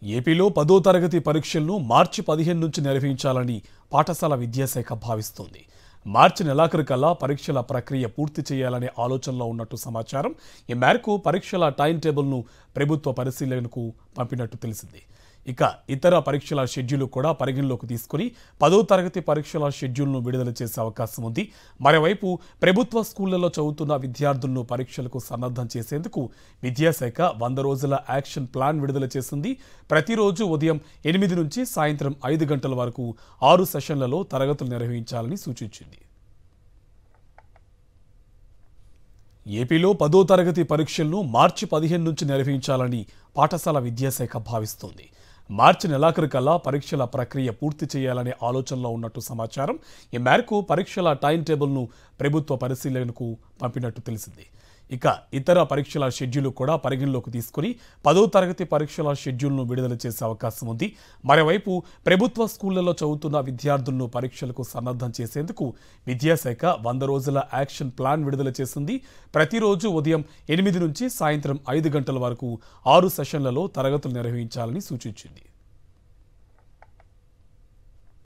ఏపీలో 10వ తరగతి పరీక్షలను మార్చి 15 నుంచి నిర్వహించాలని పాఠశాల విద్యాశాఖ భావిస్తోంది. మార్చి నెలాఖరుకల్లా పరీక్షల ప్రక్రియ పూర్తి చేయాలనే ఆలోచనలో ఉన్నట్టు సమాచారం. ఈ మేరకు పరీక్షల టైం టేబుల్ను ప్రభుత్వ పరిశీలనకు పంపినట్టు తెలిసింది. ఇక ఇతర పరీక్షల షెడ్యూల్ కూడా పరిగణలోకి తీసుకుని 10వ తరగతి పరీక్షల షెడ్యూల్ను విడుదల చేసే అవకాశం ఉంది. మరోవైపు ప్రభుత్వ స్కూళ్లలో చదువుతున్న విద్యార్థులను పరీక్షలకు సన్నద్ధం చేసేందుకు విద్యాశాఖ 100 రోజుల యాక్షన్ ప్లాన్ విడుదల చేసింది. ప్రతిరోజు ఉదయం 8 నుంచి సాయంత్రం 5 గంటల వరకు 6 సెషన్లలో తరగతులు నిర్వహించాలని సూచించింది. ఏపీలో 10వ తరగతి పరీక్షలను మార్చి 15 నుంచి నిర్వహించాలని పాఠశాల విద్యాశాఖ భావిస్తోంది. మార్చి నెలాఖరుకల్లా పరీక్షల ప్రక్రియ పూర్తి చేయాలనే ఆలోచనలో ఉన్నట్టు సమాచారం. ఈ మేరకు పరీక్షల టైం టేబుల్ను ప్రభుత్వ పరిశీలనకు పంపినట్టు తెలిసింది. ఇక ఇతర పరీక్షల షెడ్యూల్ కూడా పరిగణలోకి తీసుకుని 10వ తరగతి పరీక్షల షెడ్యూల్ను విడుదల చేసే అవకాశం ఉంది. మరోవైపు ప్రభుత్వ స్కూళ్లలో చదువుతున్న విద్యార్థులను పరీక్షలకు సన్నద్ధం చేసేందుకు విద్యాశాఖ 100 రోజుల యాక్షన్ ప్లాన్ విడుదల చేసింది. ప్రతిరోజు ఉదయం 8 నుంచి సాయంత్రం 5 గంటల వరకు 6 సెషన్లలో తరగతులు నిర్వహించాలని సూచించింది.